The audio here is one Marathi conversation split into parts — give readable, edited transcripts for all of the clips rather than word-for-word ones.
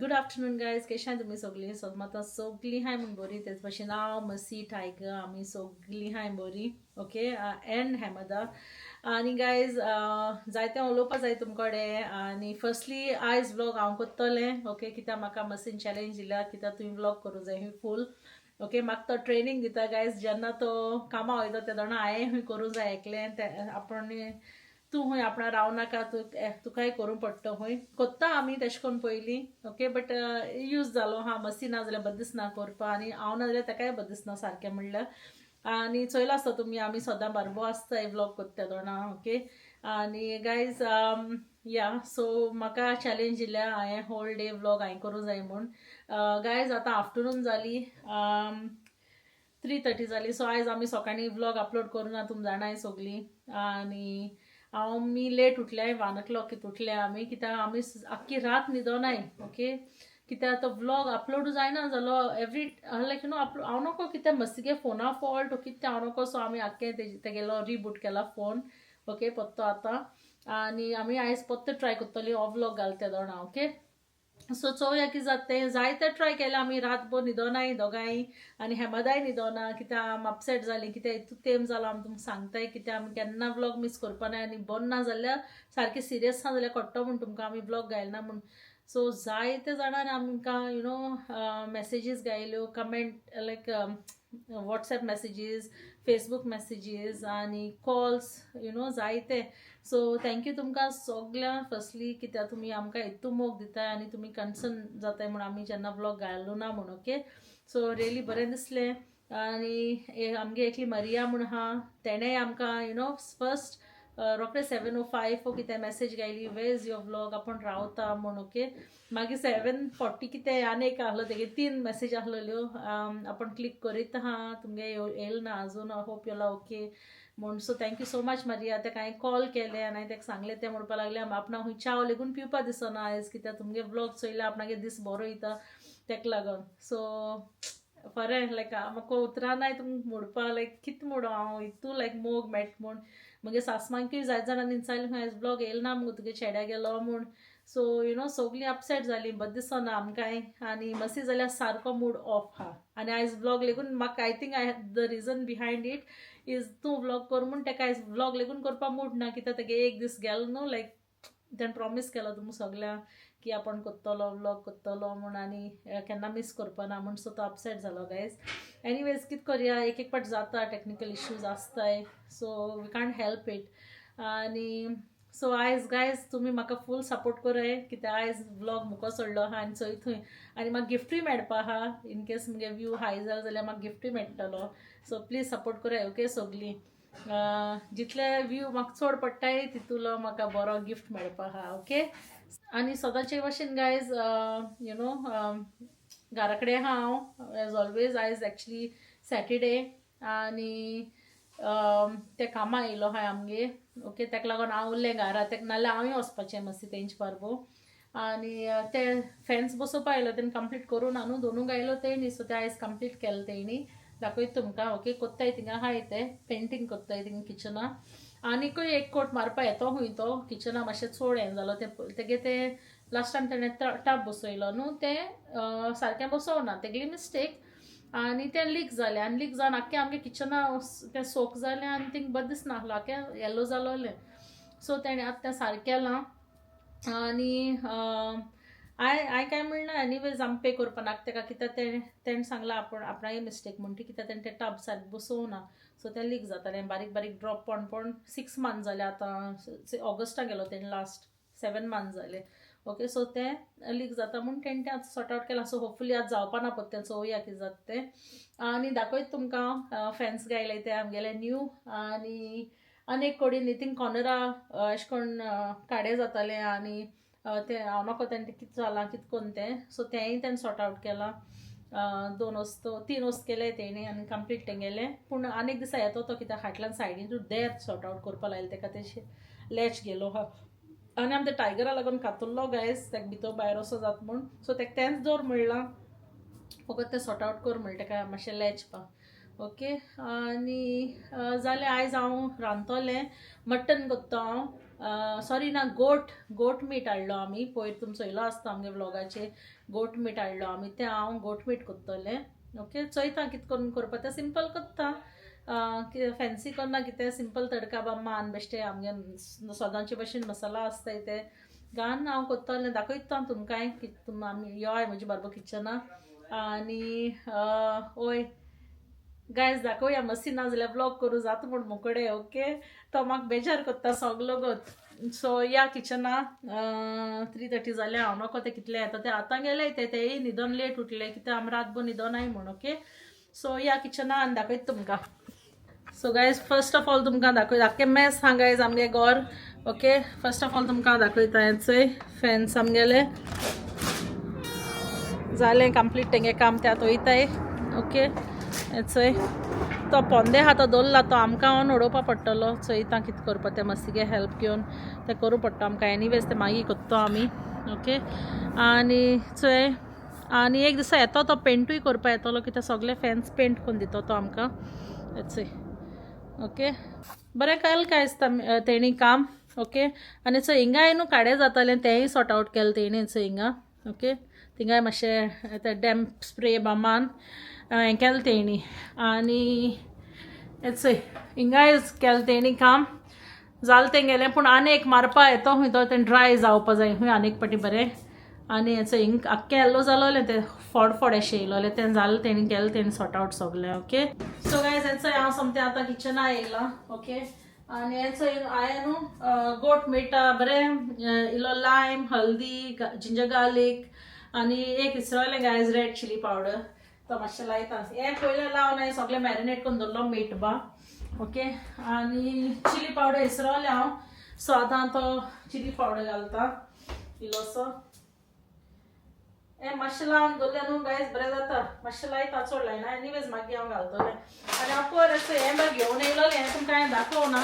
Good afternoon guys. कशें तुमी सगळीं? आतां सगळीं हाय म्हूण बरी. तेच भाशेन हांव, मसी, टायगर आमी सगळीं हाय बरी. ओके, एंड हेमदा. आनी गायज जायतें उलोवपा जाय तुमकोडे. आनी फर्स्टली आयज व्लॉग हांव कोत्तोलें. ओके, कित्याक म्हाका मसीन चॅलेंज दिला कित्याक तुवें व्लॉग करूं जाय हूंय फूल. ओके, म्हाका तो ट्रेनींग दिता गायज. जेन्ना तो कामा वयता ते दोना हांवें हूंय करूं जाय एकलें. आपण तूं हूंय आपणा रावनाका, तुकाय करूं पडटा हूंय. कोत्ता आमी तेशें कोन्न पयलीं. ओके, बट यूज जालो. हा मसी ना जाल्यार बरें दिसना करपा, आनी हांव ना जाल्यार तेकाय बरें दिसना सारकें म्हणल्यार. आनी चोयला आसता तुमी आमी सदां बारबो आसताय व्लॉग कोत्ता दोना. ओके, आनी गायज या सो म्हाका चॅलेंज दिल्या हांवें होल डे व्लॉग हांवें करूं जाय म्हूण. गायज आतां आफ्टरनून जाली 3:30 जाली. सो आयज आमी सकाळीं व्लॉग अपलोड करूं ना, तुमी जाणाय सगळीं. आनी मी लेट उठलें, 1 o'clock उठले आमी, कित्याक आमी आख्खी रात न्हिदोनाय. ओके, कित्याक तो व्लॉग अपलोड जायना जालो एवरी लायक हांव नोको कित्याक मस्तिगे फोना फॉल्ट कितें हांव नोको. सो आमी आख्खें तेगेलो रिबूट केला फोन. ओके, पोत्तो आतां. आनी आमी आयज पोत्तो ट्राय कोत्तोली हो व्लॉग घालता दोना. ओके, सो चोवया कितें जाता. जायते ट्राय केलें आमी, रातभर न्हिदोनाय दोगांय. आनी हेमदाय न्हिदोना कित्याक आमी अपसेट जालीं. कित्याक इतू तेंप जालो आमी तुमकां सांगताय, कित्याक आमी केन्ना व्लॉग मिस करपा नाय. आनी बरो ना जाल्यार सारकें सिरियस ना जाल्यार कोट्टा म्हूण तुमकां आमी व्लॉग घायना म्हूण. सो जायते जाणांनी आमकां मेसेजीस घायल्यो, कमेंट लायक वॉट्सॅप मेसेजीस, फेसबूक मेसेजीस आनी कॉल्स जायते. सो थँक्यू तुमकां सगळ्यांक फर्स्टली, कित्याक तुमी आमकां इतू मोग दिताय आनी तुमी कन्सर्न जाताय म्हूण आमी जेन्ना व्लॉग घालूं ना म्हूण. ओके, सो रियली बरें दिसलें. आनी आमगे एकली मरिया म्हूण आहा, तेणेंय आमकां फर्स्ट रोखडें 7:05 कितें मेसेज घायली, वेर इज युअर व्लॉग, आपूण रावता म्हूण. ओके, मागीर 7:40 कितें आनी एक आहलो, तेगे 3 मेसेज आहलोल्यो, आपूण क्लिक करीत आहा, तुमगे येयल ना आजून, होप युअर ओके म्हूण. सो थँक्यू सो मच मरिया. तेका हांवें कॉल केलें आनी हांवें तेका सांगलें तें म्हणपा लागलें आपणा हूंय चाव लेगून पिवपा दिसना आयज, कित्याक तुमगे व्लॉग चोयल्यार आपणागे दीस बरो वयता तेका लागोन. सो बरें, लायक म्हाका उतरानाय तुमकां म्हणपा, लायक कितें म्हणू हांव, इतू लायक मोग मेळटा म्हूण. म्हगे सासमांकूय जायत जाणांनी विचारलें आयज व्लॉग येयल ना मुगो तुगे चेड्या गेलो म्हूण. सो सगळीं अपसेट जालीं, बरें दिसना आमकांय. आनी मसी जाल्यार सारको मूड ऑफ आहा. आनी आयज व्लॉग लेगून म्हाका I think the region behind it is तूं व्लॉग कर म्हूण तेका आयज व्लॉग लेगून करपा मूड ना. कित्याक तेगे एक दीस गेलो न्हू, लायक तेणें प्रॉमीस केलो तुमकां सगळ्यांक की आपूण कोत्तोलो व्लॉग कोत्तोलो म्हूण, आनी केन्ना मिस करपा ना म्हूण. सो तो अपसेट जालो गायज. एनीवेज कितें करया, एक पाट जाता, टेक्निकल इश्यूज आसताय. So we can't help it. आनी सो आयज गायज तुमी म्हाका फूल सपोर्ट कोराय, कित्याक आयज व्लॉग मुको सोडलो आहा आनी चोय थंय. आनी म्हाका गिफ्टूय मेळपा आहा. इन केस मुगे व्यू हाय जाल्यार म्हाका गिफ्टूय मेळटलो. सो प्लीज सपोर्ट कोराय. ओके सगळीं, जितले व्यू म्हाका चड पडटाय तितूलो म्हाका बरो गिफ्ट मेळपा आहा. ओके, आनी सदांचे भाशेन गायज घरा कडेन आहा हांव एज ऑलवेज. आयज एक्चुली सॅटरडे आनी ते कामा येयलो आहाय आमगे. ओके, तेका लागोन हांव उरलें घरा. तेका नाल्यार हांवूय वचपाचें मातशें तेंचे बारबो. आनी ते फेन्स बसोवपा आयलो, तेणी कंप्लीट करूं ना न्हू, दोनूय गायलो तेणी. सो ते आयज कंप्लीट केले तेणी. दाखयता तुमकां. ओके, कोत्ताय थिंगा आहाय ते पेंटींग कोत्ताय थिंगा किचना. आनीकूय एक कोट मारपा येतो हूंय तो किचना. मातशें चड हें जालो तेगे ते लास्ट टायम तेणें टब बसयलो न्हू, तें सारकें बसोवना, तेगेली मिस्टेक. आनी तें लीक जालें, आनी लीक जावन आख्खें आमगे किचना तें सोक जालें आनी थिंग बरें दिसना आहलो, आख्खें येल्लो जालोलें. सो तेणें आतां तें सारकें केलां. आनी हांवें काय म्हणना एनीवेज आमी पे करपा नाका तेका, कित्याक तेणें सांगलां आपणागे मिस्टेक म्हणटी, कित्याक तेणें तें टब सारकें बसोवना. सो तें लीक जातालें, बारीक बारीक ड्रॉप पण 6 मंथ जालें आतां. ऑगस्टाक गेलो तेणें लास्ट, 7 मंथ जालें. ओके, सो तें लीक जाता म्हूण तेणें तें आतां सॉर्ट आवट केलां. सो होपफुली आतां जावपा ना पत्तें, चोवया कितें जाता तें. आनी दाखयता तुमकां फॅन्स घायले ते आमगेले न्यू. आनी एक कोडीन थिंग कॉर्नरा अशें कोन्न काडे जातालें. आनी तें हांव नोको तेणें कितें जालां कितें कोन्न तें. सो तेंय तेणें सॉर्ट आवट केलां. 3 वस्त केले तेणी आनी कंप्लीट तेंगेलें. पूण आनी एक दिसा येतो तो, कित्याक फाटल्यान सायडीन देर सॉर्ट आवट करपा लायलें तेका, तेजे लॅच गेलो आहा. आनी आमी ते टायगरा लागून कातुल्लो गायज, तेका भितर भायर वोसो जाता म्हूण. सो तेका तेंच दवर म्हणलां, फकत तें सॉर्ट आवट कर म्हण तेका मातशें लॅच पा. ओके, आनी जालें. आयज हांव रांदतोलें, मट्टन कोत्ता हांव. सॉरी ना गोट मीट हाडलो आमी. पयर तुमी चोयलो आसता आमगे व्लॉगाचे. गोट मीट हाडलो आमी, तें हांव गोट मीट कोत्तोलें. ओके, चोयता कितें करून करपा तें. सिंपल कोत्ता, फॅन्सी करना कितें. सिंपल तडका बाम्मा आनी बेश्टे आमगे सोदांचे भशेन मसाला आसताय ते घालून हांव कोत्तोलें. दाखयता तुमकां तुम आमी योय म्हजे बारबो किचना. आनी ओय गायज दाखोवया. मस्ती ना जाल्यार ब्लॉग करूं जाता म्हूण मोकडे. ओके, तो म्हाका बेजार कोत्ता सगलो गोत. सो या किचना 3:30 जाले. हांव नको ते कितले येता ते आतां गेले तेय न्हिदोन लेट उठले कित्याक आमी रातभर न्हिदोनाय म्हूण. ओके, सो या किचना आनी दाखयता तुमकां. So guys first of all तुमकां दाखयता आख्खें मेस हा गायज आमगे घर. ओके, फर्स्ट ऑफ ऑल तुमकां दाखयता. हें चोय फॅन्स आमगेले जालें कंप्लीट. तेंगे काम ते आतां वयताय. ओके, हें चोय तो पोंदे आहा तो दवरला, तो आमकां ऑन उडोवपा पडटलो. चोयता कितें करपा तें मस्तीगे हेल्प घेवन तें करूं पडटा आमकां. एनीवेज तें मागीर कोत्तो आमी. ओके, आनी चोय आनी एक दिसा येतो तो पेंटूय करपा येतलो कित्याक सगळे फॅन्स पेंट करून दितो तो आमकां. चोय ओके, बरें केलें काय दिसता तेणी काम. ओके, आनी चोय हिंगाय न्हू काडे जातालें तेंय सॉर्ट आवट केलें तेणी. चोय हिंगा ओके, थिंगाय मातशें तें डॅम्प स्प्रे बामान हें केलें तेणी. आनी चोय हिंगाय केलें तेणी काम. जालें तें गेलें पूण आनी एक मारपा येतो खूंय तो तें ड्राय जावपा जाय खूंय आनी एक पाटी बरें. आनी हेचो हिंग आख्खें येल्लो जालोलें तें फोड एशें येयलोलें तें जालें तेणी केलें तेणी सॉर्ट आवट सगलें. ओके, सो गायज हेचो हांव सोमतें आतां किचना येयलां. ओके, आनी हेचो हांवें न्हू गोट मीठ बरें इल्लो लायम, हल्दी, जिंजर गार्लीक आनी एक इसरोलें गायज रेड चिली पावडर. तो मातशें लायता. हें पयलें लावन हांवें सगलें मॅरिनेट करून दवरलो मीठ बा. ओके, आनी चिली पावडर इसरोलें हांव. सो आतां तो चिली पावडर घालता इल्लोसो. हें मातशें लावन दवरलें न्हू गायज बरें जाता. मातशें लायता, चड लायना. एनीवेज मागीर हांव घालतलें. आनी हांव पयर अशें हें बरें घेवन येयलोलें. हें तुमकां हांवें दाखोवना.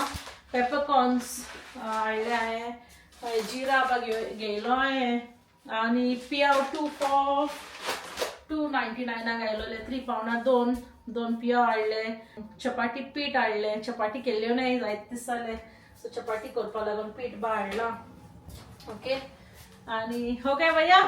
पेपरकॉर्न्स हाडले हांवें. जिरा बा घेयलो हांवें. आनी पियाव 2 for 2.99 घायलोले. 3 pound 2 पियाव हाडले. चपाती पीठ हाडलें. चपाती केल्ल्यो नाय जायते दीस जाले. सो चपाती करपा लागून पीठ बा हाडलां. ओके, आनी हो काय भैया.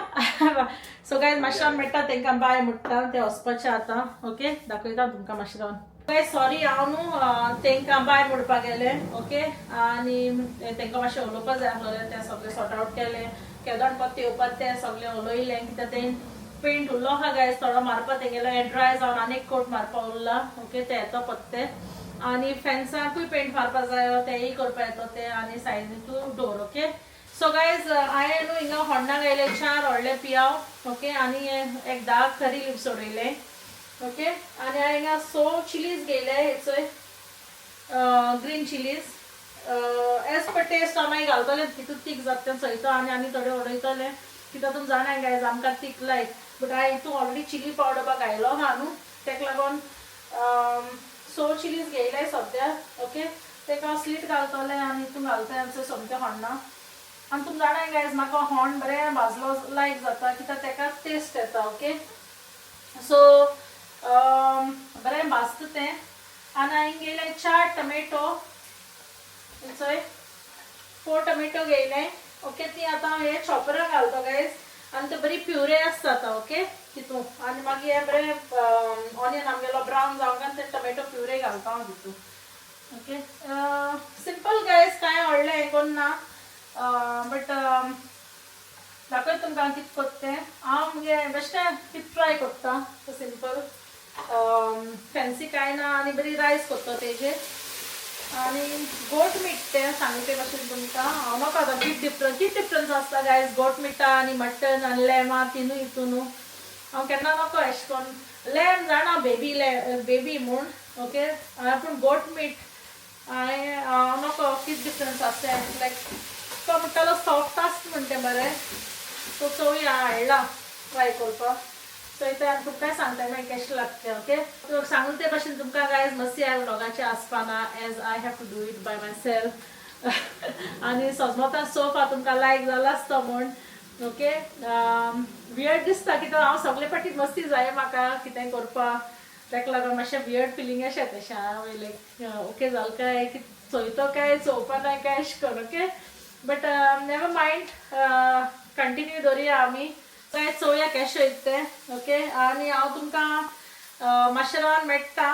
सो गायज मातशें रावन मेळटा तेंकां बाय म्हणटा ते वचपाचें आतां. ओके, दाखयता तुमकां मातशें रावन. गायज सॉरी हांव न्हू तेंकां बाय म्हणपा गेलें. ओके, आनी तेंकां मातशें उलोवपा जाय आसलोलें. तें सगळें सॉर्ट आवट केलें. केदोन पत्ते येवपा तें सगळें उलोयलें कित्याक तें पेंट उरलो आहा गायज थोडो मारपा तेंगेलो. हें ड्राय जावन आनी एक कोट मारपा उरला. ओके, तें येतो पत्ते. आनी फॅन्साकूय पेंट मारपा जायो तेंय करपा येतो तें. आनी सायडीकूय डोर. ओके, सो गायज हांवें न्हू हिंगा होण्णां घायले 4 व्हडले पियाव. ओके, आनी एक 10 करी लिव्स उडयले. ओके, आनी हांवें हिंगा 6 चिलीज घेयले. हेचोय green chillies as per taste हांव मागीर घालतलें तितून तीख जाता तें चोयता. आनी थोडे उडयतलें कित्याक तुमी जाणाय गायज आमकां तीख लायक. बट हांवें हितून ऑलरेडी चिली पावडर बा घायलो आहा न्हू तेका लागून 6 चिलीज घेयले सद्या. ओके, तेका हांव स्लीट घालतलें आनी हितून घालता सोमतें होण्णां. आनी तुमी जाणाय गायज म्हाका होण बरें भाजलो लायक जाता कित्याक तेका टेस्ट येता. ओके, सो बरें भाजता तें. आनी हांवें घेयले 4 टोमॅटो. चोय 4 टोमॅटो घेयले. ओके, ती आतां हांव हे चॉपरान घालता गायज. आनी ते बरी प्युरे आसता आतां. ओके, तितून आनी मागीर हें बरें ऑनियन आमगेलो ब्रावन जावंक ते टोमॅटो प्युरे घालता हांव तितून. ओके, सिंपल गायज कांय व्हडलें हें कोन्ना. बट दाखयता तुमकां कितें कोत्ता तें. हांव मुगे बेश्टें कितें ट्राय कोत्ता सिंपल. फॅन्सी कांय ना. आनी बरी रायस कोत्ता तेजेर. आनी गोट मीठ तें सांगता भशेन तुमकां हांव नाका आतां कितें डिफरन्स आसता गायज गोट मिठा आनी मटन आनी लॅमा तिनूय हितून. हांव केन्ना नाका एशें कोन्न. लॅम जाणा बेबी म्हूण. ओके, पूण गोट मीठ हांव नाका कितें डिफरन्स आसता लायक तो म्हणटालो सॉफ्ट आसता म्हण तें बरें. सो चोवया हाडला ट्राय करपाक. सो इथं तुमकां सांगता मागीर कशें लागता. ओके, सांगून ते भशेन तुमकां गायज मस्ती ह्या व्लॉगाचें आसपाना as I have to do it by myself. आनी सोजमोता सोफा तुमकां लायक जालो आसता म्हूण. ओके, वियर्ड दिसता कित्याक हांव सगळे फाटी मस्ती जाय म्हाका कितें करपाक. ताका लागून मातशें वियर्ड फिलींग अशें येता. हांव लायक ओके जालें काय चोयतो काय चोवपा नाय काय अशें करून. Okay, but never mind, continue दवरया आमी. काय चोवया कशें वयता तें. ओके, आनी हांव तुमकां मातशें रावन मेळटा.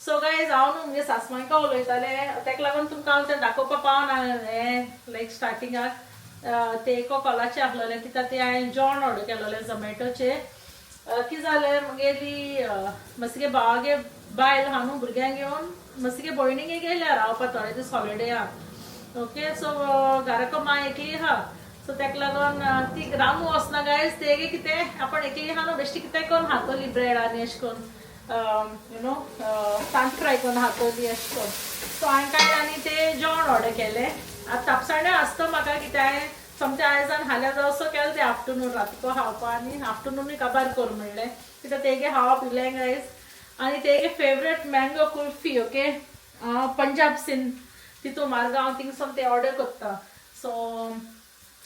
सो गायज हांव न्हू म्हणजे सासमायका उलयतालें, तेका लागून तुमकां हांव तें दाखोवपा पावना हें लायक स्टार्टिंगाक ते एको कॉलाचे आहलोलें कित्याक ते हांवें जेवण ऑर्डर केलोलें झोमॅटोचेर. कितें जालें म्हगेली मस्गे भावागे बायल आहा न्हू भुरग्यांक घेवन मस्गे भयणीगे गेल्या रावपा थोडे दीस हॉलिडेयाक. ओके, सो घराको माय एकली आहा. सो तेका लागून ती रावू वचना गायज. तेगे कितें आपण एकली आहा न्हू बेश्टी कितें करून हातोली ब्रेड आनी अशें करून यू नो तांत फ्राय करून हातोली अशें करून. सो हांवें काय आनी ते जेवण ऑर्डर केलें. आतां तापसाणें आसता म्हाका कितें हांवें समजा आयजान हाल्या जावसो केलें तें आफ्टरनून रातको खावपा आनी आफ्टरनूनूय काबार करूं म्हणलें कित्याक तेगे खावप इल्लें गायज. आनी तेगे favourite mango kulfi. Okay, Punjab Sindh तितू मारगांव थिंगसून ते ऑर्डर करता. सो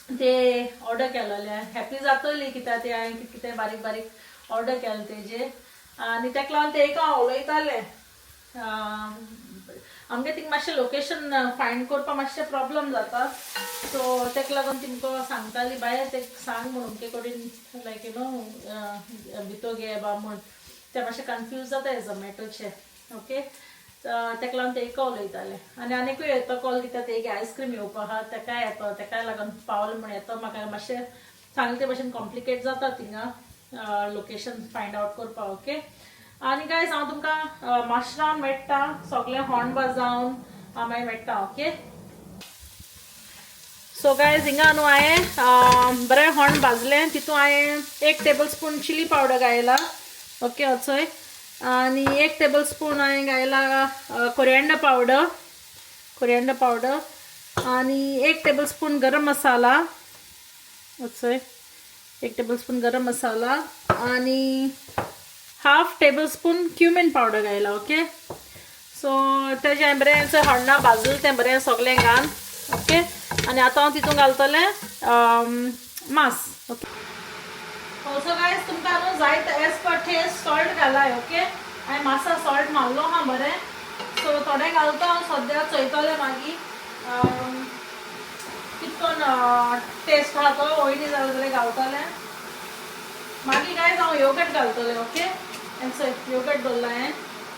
ते ऑर्डर केलोलें हॅपी जातली कित्याक ते हांवें कितें बारीक बारीक ऑर्डर केलें तेजे. आनी तेका लागून ते एक हांव उलयतालें आमगे थिंग मातशें लोकेशन फायंड करपा मातशें प्रॉब्लम जाता. सो तेका लागून तिमको सांगताली बाय ते सांग म्हणून अमके कडेन लायक यू नो भितो गे बा म्हूण. ते मातशें कन्फ्यूज जाता हे झोमॅटोचे. ओके, तेका लागून ते एक उलयतालें. आनी आनीकूय येतो कॉल कित्याक तेगे आयस्क्रीम येवपा आहा तेकाय येतो. तेकाय लागून पावल म्हूण येतो. म्हाका मातशें सांगले ते भाशेन कॉम्प्लिकेट जाता थिंगा लोकेशन फायंड आवट करपा. ओके, आनी गायज हांव तुमकां मातशें रावन मेळटा. सगळें होंड जावन हांव मागीर मेळटा. ओके, सो गायज हिंगा न्हू हांवें बरें होंड भाजलें. तितू हांवें 1 टेबल स्पून चिली पावडर घायला. ओके, वचोय. आनी 1 टेबल स्पून हांवें घायला कोरिएंडर पावडर. आनी 1 टेबल स्पून गरम मसाला. वचोय 1 टेबल स्पून गरम मसाला. आनी 1/2 टेबल स्पून क्युमीन पावडर घायला. ओके, सो तेजें हांवें बरें होंडा भाजलें तें बरें सगळें घाल. ओके, आनी आतां हांव तितून घालतलें मांस. ओके, ऑल्सो गायज तुमकां न्हू जाय एज पर टेस्ट सॉल्ट घालाय. ओके, हांवें मातसो सॉल्ट मारलो हा बरें. सो थोडें घालता हांव सद्या चयतलें मागीर कितकोन टेस्ट आहा तो वयली जालें जाल्यार घालतलें. मागीर गायज हांव योगर्ट घालतलें. ओके, योगर्ट दवरला हांवें.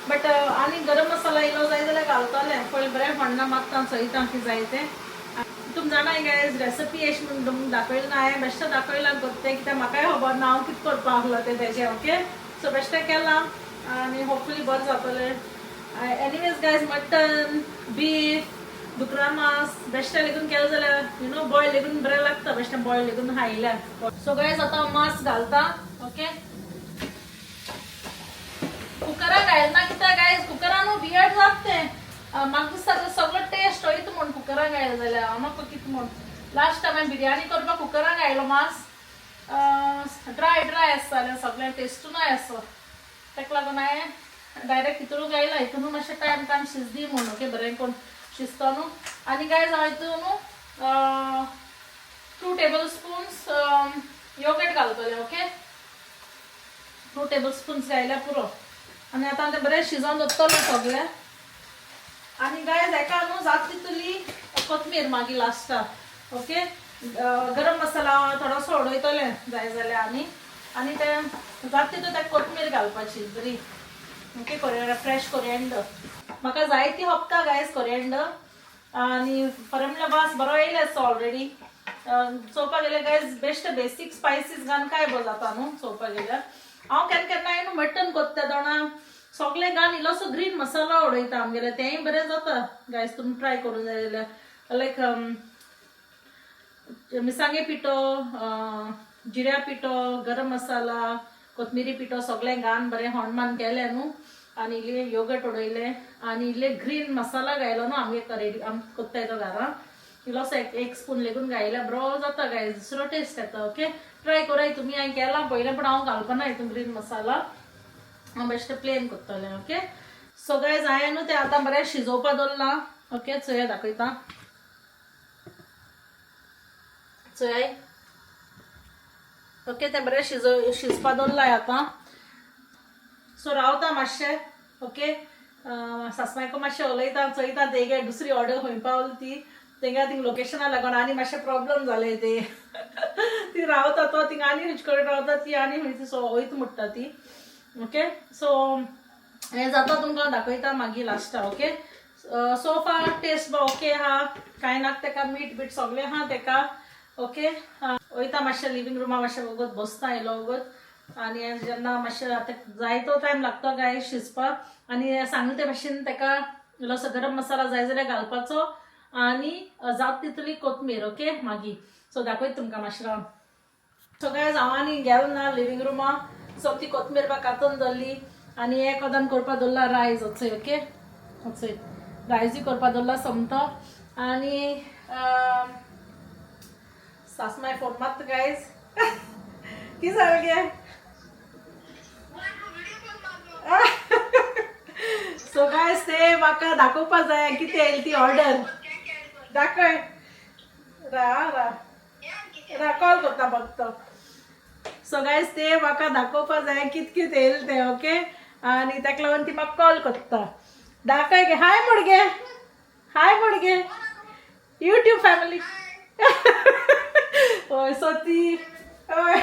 बट आनी गरम मसाला इल्लो जाय जाल्यार घालतलें. पयलीं बरें होंडा मारता चयता कितें जाय तें. तुम जाणा गायज रेसिपी अशी म्हणून तुमकां दाखयलें ना हांवें बेश्टें दाखयलां करतें कित्याक म्हाकाय खबर ना हांव कितें करपा आहलो तें तेजें. ओके, सो बेश्टें केलां आनी होपफुली बरें जातलें. एनीवेज गायज मटन बीफ दुकरा मांस बेश्टें लेगून केलें जाल्यार यू नो बॉयल लेगून बरें लागता. बेश्टें बॉयल लेगून खायल्यार. सो गायज आतां मांस घालता. ओके, कुकरान घायना कित्याक गायज कुकरान वियर्ड जाता तें. म्हाका दिसता सगळो टेस्ट वयता म्हूण कुकरान घायलो जाल्यार हांव म्हाका कितें म्हूण. लास्ट टायम हांवें बिरयानी करपाक कुकरान घायलो मांस. ड्राय आसतालें सगळें टेस्टूनय असो. तेका लागून हांवें डायरेक्ट हितून घायला. हितून मातशें टायम शिजदी म्हूण. ओके, बरें करून शिजता न्हू. आनी गायज हांव हितून 2 टेबल स्पून्स योगर्ट घालतलें. ओके, 2 टेबल स्पून्स घायल्यार पुरो. आनी आतां तें बरें शिजोवन दवरतलें सगळें. आनी गायज हेका न्हू जाता तितली कोथमीर मागीर लास्टाक. ओके, गरम मसाला थोडोसो उडयतलें जाय जाल्यार आनी तें जाता तितू तेका कोथमीर घालपाची बरी. ओके, फ्रेश कोरिएंडर म्हाका जाय ती हप्ता गायज कोरिएंडर. आनी परमल्या वास बरो येयलो ऑलरेडी. चोवपाक गेल्यार गायज बेश्टे बेसीक स्पायसीस घालून काय बरो जाता न्हू चोवपाक गेल्यार. हांव केन्ना हांवें मटन करता दोणा सगळें घालून इल्लोसो ग्रीन मसाला उडयता आमगेले तेंय बरें जाता गायज. तुमी ट्राय करूंक जाय जाल्यार लायक मिरसांगे पिठो जिऱ्या पिठो गरम मसाला कोथमिरी पिठो सगळें घालून बरें होंड केलें न्हू. आनी इल्लें योगर्ट उडयलें आनी इल्लें ग्रीन मसाला घायलो न्हू आमगे रेडी आम कोत्ताय तो घरां. इल्लोसो 1 स्पून लेगून घायल्यार बरो जाता गायज. दुसरो टेस्ट येता. ओके, ट्राय कराय तुमी. हांवें केलां पयलें पूण हांव घालपाना हितून ग्रीन मसाला. हांव बेश्टें प्लेन करतलें. ओके, सो गायज हांवें न्हू तें आतां बरें शिजोवपा दवरलां. ओके, चोया दाखयता. चोय. ओके, तें बरें शिजपा दवरलां आतां. सो रावता मातशें. ओके, सासमायको मातशें उलयता चयता तेगे दुसरी ऑर्डर खंय पावली ती. तेंगा थिंग लोकेशना लागून आनी मातशे प्रॉब्लेम जाले ते ती रावता तो थिंग आनी खंयचे कडेन रावता ती आनी खंयची वयता म्हणटा ती ओके. सो हें जाता तुमकां दाखयता मागीर लास्टा ओके. सोफा टेस्ट बा ओके हा, कांय नाका तेका मीठ बीठ सगळें हा तेका ओके. वयता मातशें लिव्हिंग रुमा मातशें वगत बसता येयलो वगत आनी जेन्ना मातशें आतां जाय तो टायम लागता गाय शिजपाक आनी सांगले ते भाशेन तेका इल्लोसो गरम मसाला जाय जाल्यार घालपाचो आनी जाता तितली कोथमीर ओके मागीर. सो दाखयता तुमकां मातशें रावन. सो गायज हांव आनी गेलो ना लिव्हिंग रुमा. सो ती कोथमीर बा कातून दवरली आनी एक वदान करपा दवरला रायस वचय ओके. वचय रायसूय करपा दवरला समतो आनी सासमाय फोन मारता गायज कितें सांगले सो गायज ते म्हाका दाखोवपा जाय कितें येयली ती ऑर्डर दाखय रा कॉल करता फक्त. सो गायज ते म्हाका दाखोवपा जाय कितें कितें येयलें तें ओके आनी ताका लागून ती म्हाका कॉल करता. दाखय गे हाय म्हण गे यूट्यूब फॅमिली हय. सो ती हय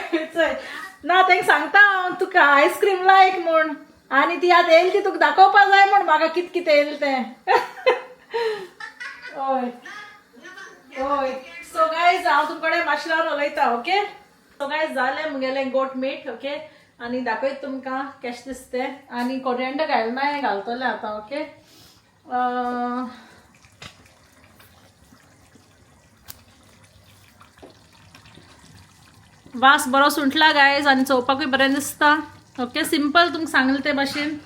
ना तेंका सांगता हांव तुका आयस्क्रीम लायक म्हूण आनी ती आतां येयली ती तुका दाखोवपा जाय म्हूण म्हाका कितें कितें येयलें तें हय हय. सो गायज हांव तुमचे कडेन मातशें रावन उलयता ओके. सो गायज जालें मुगेलें गोट मीठ ओके आनी दाखयता तुमकां कशें दिसतें आनी कोरिएंडर घालना घालतलें आतां ओके. वास बरो सुंटला गायज आनी चोवपाकूय बरें दिसता ओके. सिंपल तुमकां सांगलें ते भाशेन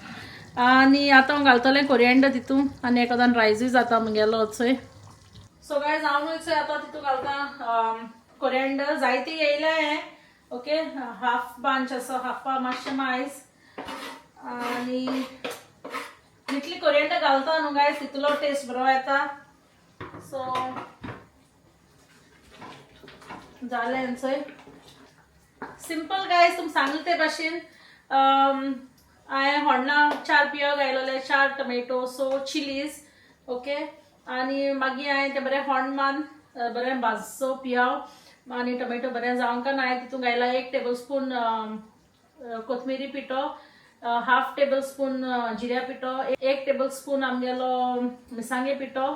आनी आतां हांव घालतलें कोरिएंडर तितून आनी एकादान रायसूय जाता मुगेलो वचय. सो गायज हांव वचय आतां तितून घालता कोरिएंडर जायती येयलें हें ओके. हाफ बांच असो हाफा मातशें मायज आनी जितली कोरिएंडर घालता न्हू गायज तितलो टेस्ट बरो येता. सो जालें हेंचय सिंपल गायज तुमकां सांगलें ते भाशेन. हांवें व्हडना 4 पियो घायलोले 4 टोमॅटो सो चिलीज ओके आनी मागीर हांवें ते बरें व्हड मान बरें भाजसो पियाव आनी टोमॅटो बरें जावंक ना हांवें तितून घायला 1 टेबल स्पून कोथमिरी पिठो, हाफ टेबल स्पून जिऱ्या पिठो, 1 टेबल स्पून आमगेलो मिरसांगे पिठो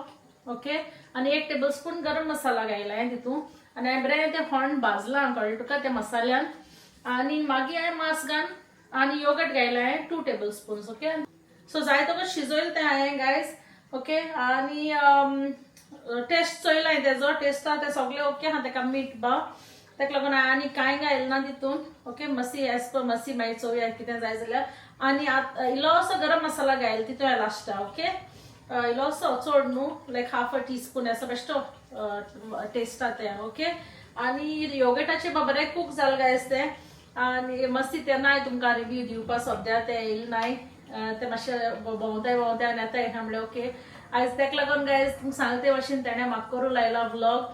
ओके आनी 1 टेबल स्पून गरम मसाला घायला हांवें तितून आनी हांवें बरें तें व्हड भाजलां कळ्ळें तुका त्या मसाल्यान. आनी मागीर हांवें मास घान आनी योगर्ट घायला हांवें 2 टेबल स्पून्स ओके. सो जाय तो शिजोयलें तें हांवें गायज ओके आनी टेस्ट चोयला हांवें तेजो टेस्टा तें सगळें ओके आहा तेका मीठ बा ताका लागून हांवें आनी कांय घायलें ना तितून ओके. मसी एज पर मसी मागीर चोवया कितें जाय जाल्यार आनी इल्लोसो गरम मसाला घायला तितून हांवें लास्टा ओके. इल्लोसो चड न्हू लायक हाफ अ टीस्पून असो बेश्टो टेस्टा तें ओके. आनी योगर्टाचें बरें कूक जालें गायज तें आनी मस्ती तेन्ना तुमकां रिव्यू दिवपा सद्या तें येयलें नाय तें मातशें भोंवताय आनी येताय म्हणलें ओके. आयज ताका लागून गायज तुमकां सांगले ते भाशेन तेणें म्हाका करूं लायला व्लॉग.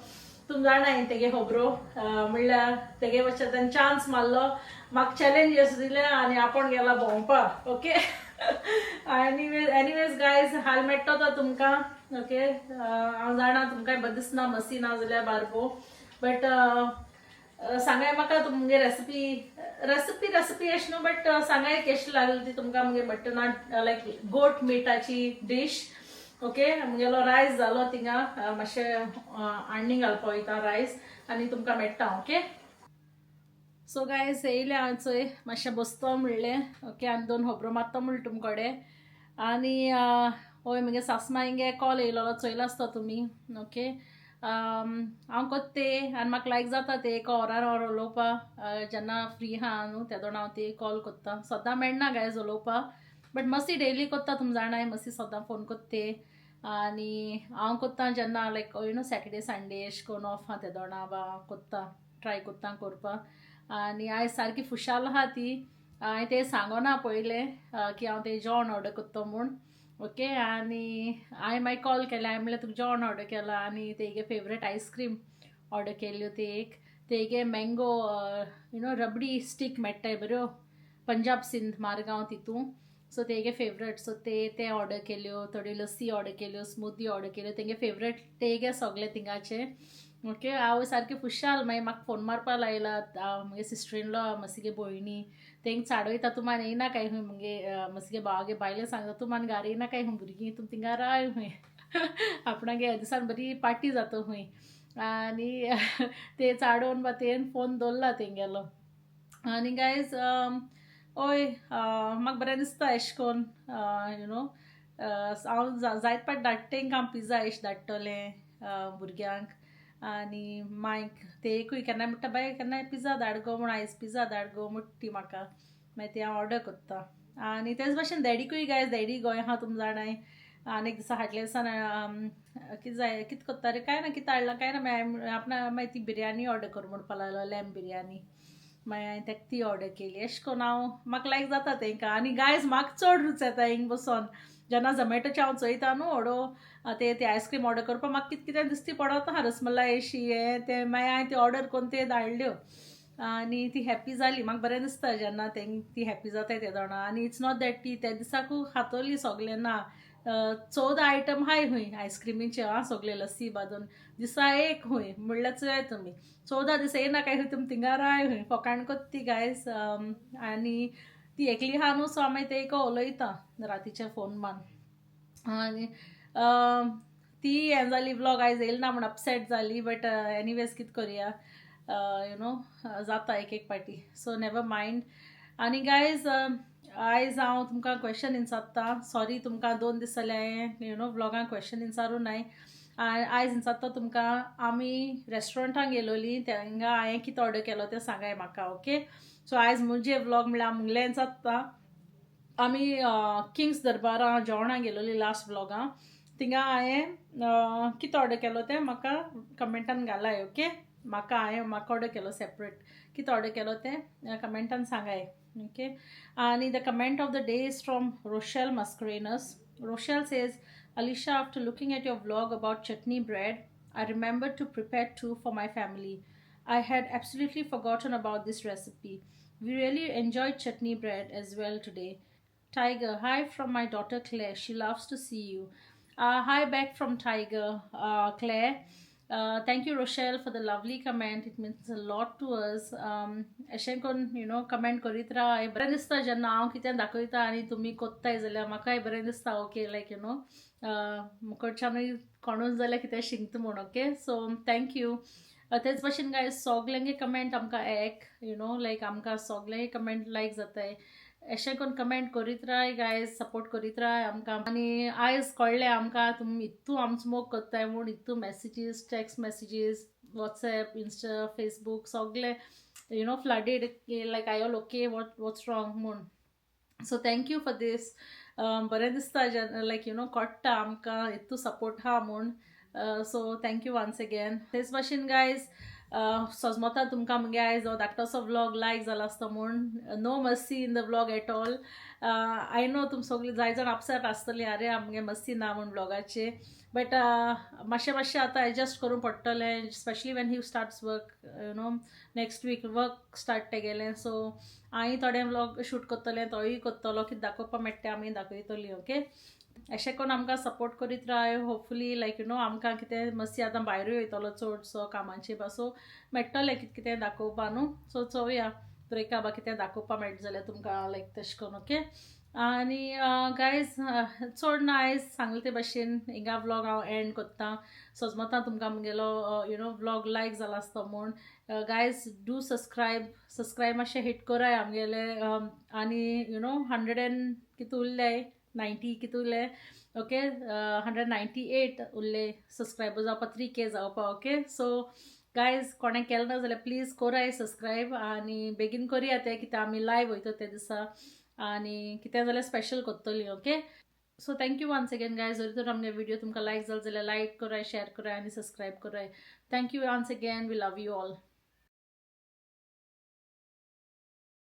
तुमी जाणा हांवें तेगे खबरो म्हणल्यार तेगे भाशेन ताणें चान्स मारलो म्हाका चॅलेंजीस दिले आनी आपूण गेला भोंवपाक ओके. एनीवेज गायज हाल मेट्टो तो तुमकां ओके. हांव जाणा तुमकांय बरें दिसना मसी ना जाल्यार बारबो बट सांगाय म्हाका तुमगे रेसिपी अशी न्हू बट सांगाय कशी लागली ती तुमकां मुगे मटना लायक गोट मिठाची डीश ओके. मुगेलो रायस जालो थिंगा मातशें आण्णी घालपा वयता रायस आनी तुमकां मेट्टा ओके. सो गायज येयलें हांव चोय मातशें बसतो म्हणलें ओके आनी 2 खबरो मारतो म्हणलें तुमचे कडेन आनी हय मुगे सासमाईंगे कॉल येयलो चोयलो आसता तुमी ओके. हांव कोत्ते आनी म्हाका लायक जाता ते 1 वरार उलोवपा जेन्ना फ्री आहा न्हू तेदोण हांव ते कॉल कोत्ता. सद्दां मेळना गायज उलोवपा बट मसी डेली कोत्ता तुमी जाणाय मसी सद्दां फोन कोत्ते आनी हांव कोत्ता जेन्ना लायक यू नो सॅटर्डे संडे अशें करून ऑफ आहा तेदोणा बा कोत्ता ट्राय कोत्ता करपा. आनी आयज सारकी खुशाल आहा ती हांवें तें सांगोना पयलें की हांव तें जेवण ऑर्डर कोत्ता म्हूण ओके. आनी हांवें मागीर कॉल केलें हांवें म्हणलें तुका जेवण ऑर्डर केलां आनी तेगे फेवरेट आयस्क्रीम ऑर्डर केल्ल्यो तेगे मँगो यू नो रबडी स्टीक मेळटाय बऱ्यो पंजाब सिंध मारगांव तितू सो तेगे फेवरेट सो ते ऑर्डर केल्यो, थोडी लस्सी ऑर्डर केल्यो, स्मूदी ऑर्डर केल्यो, तेंगे फेवरेट तेगे सगळे थिंगाचे. ओके हांव सारकी खुशाल. मागीर म्हाका फोन मारपा लायला म्हगे सिस्टर इन लॉ मसिगे भयणी तेंक चाडोयता तुमान येयना काय हूंय मुगे मसिगे भावागे बायले सांगता तुमान घार येयना काय हूंय भुरगीं तुम थिंगा राय हूंय. आपणागे ह्या दिसान बरी पार्टी जाता हूंय. आनी ते चाडोवन बातेन फोन दवरला तेंगेलो. आनी गायज ओय म्हाका बरें दिसता एशें कोन्न यू नो हांव जायत पाट धाडटा तेंकां पिझ्झा एशें धाडटलें भुरग्यांक. आनी मायक ते एकूय केन्नाय म्हणटा बाय केन्नाय पिझ्झा धाड गो म्हूण आयज पिझ्झा धाड गो म्हणटा ती म्हाका. मागीर ते हांव ऑर्डर कोत्ता. आनी तेच भाशेन डॅडीकूय गायज डॅडी गोंय आहा तुम जाणाय. आनी एक दिसा हाडले दिसान कितें जाय कितें कोत्ता रे काय ना कितें हाडलां काय ना मागीर आपणा मागीर ती बिरयानी ऑर्डर कर म्हणपा लागलो लॅम्ब बिरयानी. मागीर हांवें ताका ती ऑर्डर केली. एशें कोन्न हांव म्हाका लायक जाता तेंकां. आनी गायज म्हाका चड रूच येता हिंग बसोन जेन्ना झोमेटोचेर हांव चोयता न्हू ऑडो ते आयस्क्रीम ऑर्डर करपा म्हाका कितें कितें दिसती पडत आहा रसमलाई अशी हे ते मागीर हांवें ती ऑर्डर करून ते धाडल्यो. आनी ती हॅप्पी जाली. म्हाका बरें दिसता जेन्ना ती हॅप्पी जाताय ते जाणा. आनी इट्स नॉट दॅट ती त्या दिसाकू खातोली सगळे ना 14 आयटम हाय हूंय आयस्क्रीमीचे सगळे लस्सी बादून दिसा एक हूंय म्हणल्यार चोय तुमी 14 दीस येयना काय तुमी थिंगा राय हूंय फकाण कोत्ती गायज. आनी ती एकली आहा न्हू सो हांव ते उलयता रातीचे फोन मान. आनी ती हें जाली व्लॉग आयज येयली ना म्हूण अपसेट जाली. बट एनीवेज कितें करया यू नो जाता एक एक पाटी सो नेवर मायंड. आनी गायज आयज हांव तुमकां क्वेश्चन विचारता. सॉरी तुमकां 2 दीस जाले हांवें यू नो व्लॉगान क्वेश्चन विचारूं नाय. आयज विचारता तुमकां आमी रेस्टॉरंटान गेलोली तेंगा हांवें कितें ऑर्डर केलो तें सांगाय म्हाका. ओके सो आयज मुजे व्लॉग म्हळ्यार मुगलें विचारता. आमी किंग्स दरबारा जेवणाक गेलोली लास्ट व्लॉगां. थिंगा हांवें कितें ऑर्डर केलो तें म्हाका कमेंटान घालाय. ओके म्हाका ऑर्डर केलो सेपरेट कितें ऑर्डर केलो तें कमेंटान सांगाय. ओके आनी the comment of the day is from Rochelle Mascarenhas. Rochelle says, Alicia, after looking at your vlog about chutney bread, I remembered to prepare 2 for my family. I had absolutely forgotten about this recipe. We really enjoyed chutney bread as well today. Tiger, hi from my daughter Claire. She loves to see you. Hi back from Tiger, Claire. Thank you, Rochelle, for the lovely comment. It means a lot to us. अशें करून यू नो कमेंट करीत राव. बरें दिसता जेन्ना हांव कितें दाखयता आनी तुमी कोत्ताय जाल्यार म्हाकाय बरें दिसता. ओके लायक यू नो मुकडच्यानूय कोणूच जाल्यार कितें शिंकता म्हूण. Okay so thank you. तेच भाशेन गायज सोगल्यांगे कमेंट आमकां यू नो लायक आमकां सोगल्यांगे कमेंट लायक जाताय. अशें करून कमेंट करीत राय गायज सपोर्ट करीत राय आमकां. आनी आयज कळ्ळें आमकां तुमी इतू आमचो मोग कोत्ताय म्हूण. इतू messages text messages WhatsApp Insta Facebook सगळे you know flooded like I all okay what's wrong म्हूण. So thank you for this. बरें दिसता जेन्ना लायक यू नो कळटा आमकां इतू सपोर्ट आहा म्हूण. So thank you once again. तेच भाशेन गायज सोजमोता तुमकां मुगे आयज धाकटोसो व्लॉग लायक जाला आसता म्हूण. No messy in the vlog at all. I know तुम सगळीं जाय जाण अपसेट आसतलीं अरे आमगे मस्सी ना म्हूण व्लॉगाचे. बट मातशें आतां एडजस्ट करूं पडटलें specially when he starts work you know next week work start तेगेलें. सो हांवें थोडें व्लॉग शूट कोत्तलें तोय कोत्तलो कितें दाखोवपा मेळटा तें आमी दाखयतलीं. ओके अशें करून आमकां सपोर्ट करीत राय. होपफुली लायक यू नो आमकां कितें मस्सी आतां भायरूय वयतलो चडसो कामाचे पासो मेळटलें कितें कितें दाखोवपा न्हू. सो चोवया ब्रेका बा कितें दाखोवपा मेळटा जाल्यार तुमकां लायक तशें करून. ओके आनी गायज चड ना आयज सांगले ते भाशेन हिंगा व्लॉग हांव एंड कोत्ता. सोजमोता तुमकां मुगेलो यू नो व्लॉग लायक जाला आसता म्हूण. गायज डू सब्सक्रायब मातशें हिट कोराय आमगेले. आनी यू नो 100 कितें उरलें 90 कितें उरलें. ओके 198 उरले सब्सक्रायबर जावपा 3K जावपा. ओके सो गायज कोणें केलें ना जाल्यार प्लीज कोराय सब्सक्रायब. आनी बेगीन करया तें कितें आमी लायव्ह वयता त्या दिसा आनी कितें जाल्यार स्पेशल कोत्तलीं. Okay so thank you once again guys. जर तर आमगे व्हिडिओ तुमकां लायक जालो जाल्यार लायक कोराय शेअर कोराय आनी सब्सक्रायब कोराय. Thank you once again. We love you all.